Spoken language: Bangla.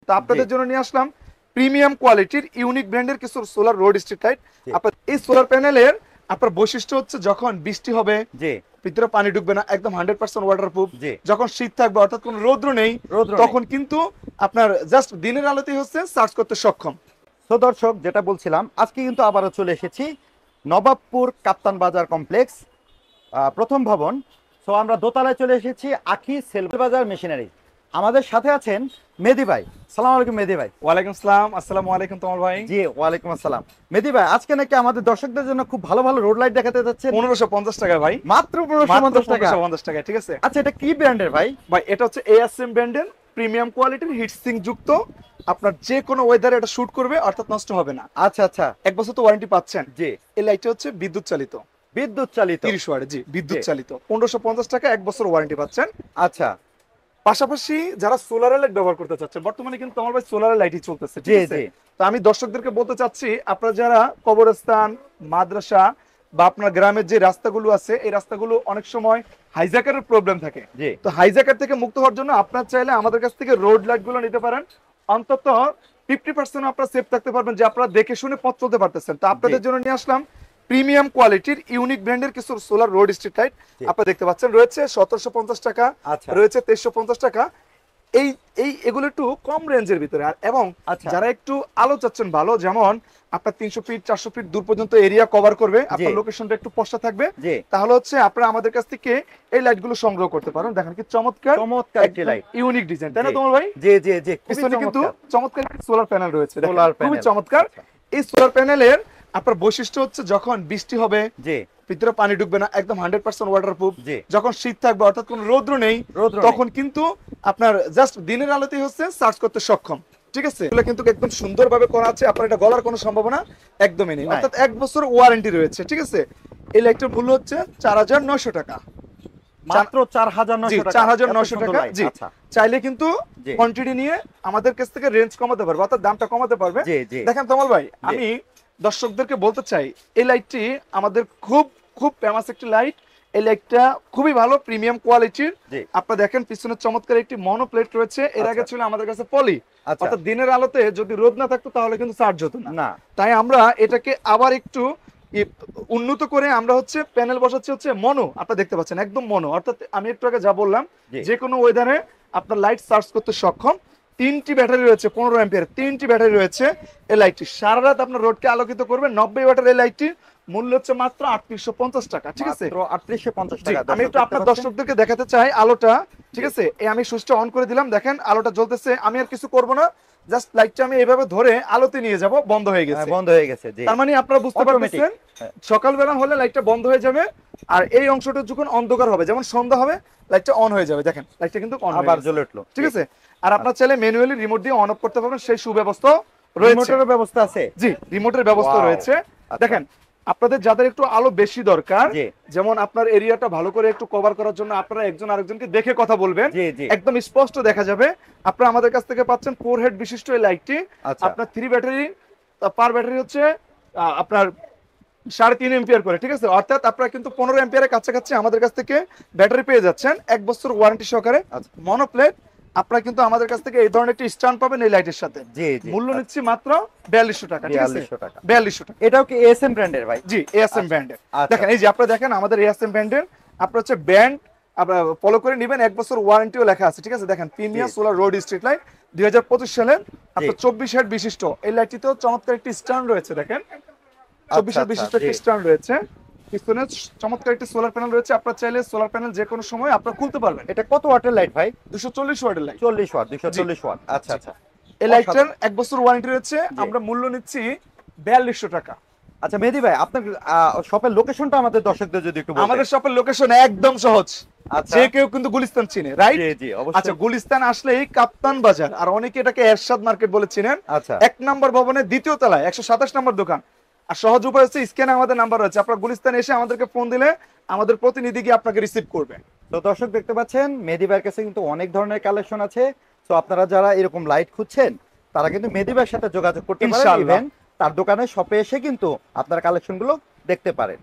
তো আপনাদের জন্য নিয়ে আসলাম প্রিমিয়াম কোয়ালিটির ইউনিক ব্র্যান্ডের কিছু সোলার রোড স্ট্রিট লাইট। আপনার এই সোলার প্যানেলের আপনার বৈশিষ্ট্য হচ্ছে যখন বৃষ্টি হবে ভিতরে পানি ঢুকবে না, একদম 100% ওয়াটারপ্রুফ। যখন শীত থাকবে অর্থাৎ কোনো রৌদ্র নেই তখন কিন্তু আপনার জাস্ট দিনের আলোতেই হচ্ছে চার্জ করতে সক্ষম। তো দর্শক যেটা বলছিলাম, আজকে কিন্তু আবারও চলে এসেছি নবাবপুর কাপ্তান বাজার কমপ্লেক্স প্রথম ভবন। সো আমরা দোতলায় চলে এসেছি আখি সেল বাজার মেশিনারি। আমাদের সাথে আছেন মেহেদী ভাই। সালাম আলাইকুম মেহেদী ভাই। ওয়ালাইকুম আসসালাম। আসসালামু আলাইকুম তোমার ভাই। জি ওয়ালাইকুম আসসালাম। মেহেদী ভাই, আজকে নাকি আমাদের দর্শকদের জন্য খুব ভালো ভালো রোড লাইট দেখাতে যাচ্ছেন। 1550 টাকা ভাই, মাত্র 1550 টাকা। ঠিক আছে। আচ্ছা, এটা কি ব্র্যান্ডের ভাই? ভাই এটা হচ্ছে এএসএম ব্র্যান্ডের প্রিমিয়াম কোয়ালিটির হিট সিঙ্ক যুক্ত। আপনার যে কোনো ওয়েদারে এটা শুট করবে, অর্থাৎ নষ্ট হবে না। আচ্ছা আচ্ছা, 1 বছর তো ওয়ারেন্টি পাচ্ছেন। জি। এই লাইটটা হচ্ছে বিদ্যুৎ চালিত। বিদ্যুৎ চালিত 30 ওয়াটের। জি, বিদ্যুৎ চালিত। 1550 টাকা, 1 বছর ওয়ারেন্টি পাচ্ছেন। আচ্ছা, পাশাপাশি যারা সোলারের লাইট ব্যবহার করতে চাচ্ছেন, বর্তমানে কিন্তু আমার ভাই সোলারের লাইটই চলতেছে। ঠিক আছে। তো আমি দর্শকদেরকে বলতে চাচ্ছি, আপনারা যারা কবরস্থান, মাদ্রাসা বা আপনার গ্রামের যে রাস্তাগুলো আছে, এই রাস্তাগুলো অনেক সময় হাইজ্যাকারের প্রবলেম থাকে। তো হাইজ্যাকার থেকে মুক্ত হওয়ার জন্য আপনারা চাইলে আমাদের কাছ থেকে রোড লাইট গুলো নিতে পারেন। অন্তত 50% আপনারা সেফ থাকতে পারবেন, যে আপনারা দেখে শুনে পথ চলতে পারতেছেন। তো আপনাদের জন্য নিয়ে আসলাম প্রিমিয়াম কোয়ালিটির ইউনিক ব্র্যান্ডের কিছু সোলার রোড স্ট্রিট লাইট। আপনারা দেখতে পাচ্ছেন রয়েছে 1750 টাকা, রয়েছে 2350 টাকা। এই এই এগুলো একটু কম রেঞ্জের ভিতরে। আর এবং যারা একটু আলো চাচ্ছেন ভালো, যেমন আপনার 300 ফিট 400 ফিট দূর পর্যন্ত এরিয়া কভার করবে, আপনার লোকেশনটা একটু পশা থাকবে, তাহলে হচ্ছে আপনারা আমাদের কাছ থেকে এই লাইট গুলো সংগ্রহ করতে পারেন। দেখেন কি চমৎকার চমৎকার একটি লাইট, ইউনিক ডিজাইন, তাই না তোমার ভাই? জি জি জি। পিছনে কিন্তু চমৎকার সোলার প্যানেল রয়েছে, খুবই চমৎকার। এই সোলার প্যানেলের আপনার বৈশিষ্ট্য হচ্ছে যখন বৃষ্টি হবে ভিতরে পানি ঢুকবে না, একদম 100% ওয়াটারপ্রুফ। যখন শীত থাকবে অর্থাৎ কোনো রৌদ্র নেই তখন কিন্তু আপনার জাস্ট দিনের আলোতেই হচ্ছে চার্জ করতে সক্ষম। ঠিক আছে। এগুলো কিন্তু একদম সুন্দরভাবে করা আছে, আপনার এটা গলার কোনো সম্ভাবনা একদমই নেই, অর্থাৎ 1 বছর ওয়ারেন্টি রয়েছে। ঠিক আছে। এই লাইটটার মূল্য হচ্ছে 4900 টাকা, মাত্র 4900 টাকা। 4900 টাকা। জি। চাইলে কিন্তু কোয়ান্টিটি নিয়ে আমাদের কাছ থেকে রেঞ্জ কমাতে পারবে, অর্থাৎ দামটা কমাতে পারবে। দেখেন তমাল ভাই, আমি দর্শকদেরকে বলতে চাই, এই লাইটটি আমাদের খুব খুব ফেমাস একটি লাইট। এই লাইটটা খুবই ভালো, প্রিমিয়াম কোয়ালিটির। আপনারা দেখেন পিছনে চমৎকার একটি মনো প্লেট রয়েছে। এর আগে ছিল আমাদের কাছে পলি, অর্থাৎ দিনের আলোতে যদি রোদ না থাকতো তাহলে কিন্তু চার্জ হতো না। তাই আমরা এটাকে আবার একটু উন্নত করে আমরা হচ্ছে প্যানেল বসাচ্ছি হচ্ছে মনো। আপনারা দেখতে পাচ্ছেন একদম মনো, অর্থাৎ আমি একটু আগে যা বললাম, যে কোনো ওয়েদারে আপনার লাইট চার্জ করতে সক্ষম। 3টি ব্যাটারি রয়েছে, 15 অ্যাম্পিয়ার 3টি ব্যাটারি রয়েছে। এই লাইটটি সারা রাত আপনার রোডকে আলোকিত করবে। 90 ওয়াটের এই লাইটটির মূল্য হচ্ছে মাত্র 3850 টাকা। ঠিক আছে, 3850 টাকা। আমি একটু আপনার দর্শকদেরকে দেখাতে চাই আলোটা। ঠিক আছে। আমি সুইচটা অন করে দিলাম, দেখেন আলোটা জ্বলতেছে। আমি আর কিছু করব না, জাস্ট লাইটটা আমি এইভাবে ধরে আলোতে নিয়ে যাব। বন্ধ হয়ে গেছে, বন্ধ হয়ে গেছে। তার মানে আপনারা বুঝতে পারছেন সকালবেলা হলে লাইটটা বন্ধ হয়ে যাবে, আর এই অংশটা যখন অন্ধকার হবে, যেমন সন্ধ্যা হবে, লাইটটা অন হয়ে যাবে। দেখেন লাইটটা কিন্তু আবার জ্বলে উঠলো। ঠিক আছে। আর আপনার চাইলে ম্যানুয়ালি রিমোট দিয়ে অন অফ করতে পারবেন, সেই সুব্যবস্থা রয়েছে। রিমোটের ব্যবস্থা আছে। জি, রিমোটের ব্যবস্থা রয়েছে। দেখেন আপনাদের যাদের একটু আলো বেশি দরকার, যেমন আপনার এরিয়াটা ভালো করে একটু কভার করার জন্য আপনারা একজন আরেকজনকে দেখে কথা বলবেন, একদম স্পষ্ট দেখা যাবে। আপনারা আমাদের কাছ থেকে পাচ্ছেন 4 হেড বিশিষ্ট এই লাইটটি। আপনার 3 ব্যাটারি, পার ব্যাটারি হচ্ছে আপনার 3.5 এম্পিয়ার করে। ঠিক আছে। অর্থাৎ আপনারা কিন্তু 15 এম্পিয়ারের কাছাকাছি আমাদের কাছ থেকে ব্যাটারি পেয়ে যাচ্ছেন 1 বছর ওয়ারেন্টি সহকারে। মনোপ্লেট আপনারা কিন্তু আমাদের কাছ থেকে এই ধরনের একটি স্ট্যান্ড পাবেন এই লাইটের সাথে। মূল্য নিচ্ছি মাত্র 4200 টাকা। ঠিক আছে, 4200 টাকা। এটাও কি এএসএম ব্র্যান্ডের ভাই? জি, এএসএম ব্র্যান্ডের। দেখেন এই যে আপনারা দেখেন আমাদের এএসএম ব্র্যান্ডের, আপনারা হচ্ছে ব্র্যান্ড আপনারা ফলো করে নেবেন। 1 বছর ওয়ারেন্টিও লেখা আছে। ঠিক আছে। দেখেন premium solar road street light 2025 সালের আপনার 24 হেড বিশিষ্ট এই লাইটটিতেও চমৎকার একটি স্ট্যান্ড রয়েছে। দেখেন 24 হেড বিশিষ্ট একটি স্ট্যান্ড রয়েছে। পিছনে চমৎকার একটি সোলার প্যানেল রয়েছে। আপনারা চাইলে সোলার প্যানেল যে কোনো সময় আপনারা খুলতে পারবেন। এটা কত ওয়াটের লাইট ভাই? 240 ওয়াটের লাইট। 40 watt, 240 watt. আচ্ছা আচ্ছা। এই লাইটটার 1 বছর ওয়ারেন্টি রয়েছে। আমরা মূল্য নিচ্ছি 4200 টাকা। আচ্ছা মেহেদী ভাই, আপনার শপের লোকেশনটা আমাদের দর্শকদের যদি একটু বলতেন। আমাদের শপের লোকেশন একদম সহজ। যে কেউ কিন্তু গুলিস্তান চিনে, রাইট? জি জি অবশ্যই। আচ্ছা, গুলিস্তান আসলেই কাপ্তান বাজার, আর অনেকে এটাকে এরশাদ মার্কেট বলে চিনেন। 1 নম্বর ভবনের 2য় তলায় 127 নম্বর দোকান। আর সহজ উপায় হচ্ছে স্ক্যানে আমাদের নাম্বার রয়েছে। আপনারা গুলিস্তান এসে আমাদেরকে ফোন দিলে আমাদের প্রতিনিধি গিয়ে আপনাকে রিসিভ করবে। তো দর্শক দেখতে পাচ্ছেন মেহেদী ভাইয়ের কাছে কিন্তু অনেক ধরনের কালেকশন আছে। তো আপনারা যারা এরকম লাইট খুঁজছেন তারা কিন্তু মেহেদী ভাইয়ের সাথে যোগাযোগ করতে পারেন, ইভেন তার দোকানে শপে এসে কিন্তু আপনারা কালেকশনগুলো দেখতে পারেন।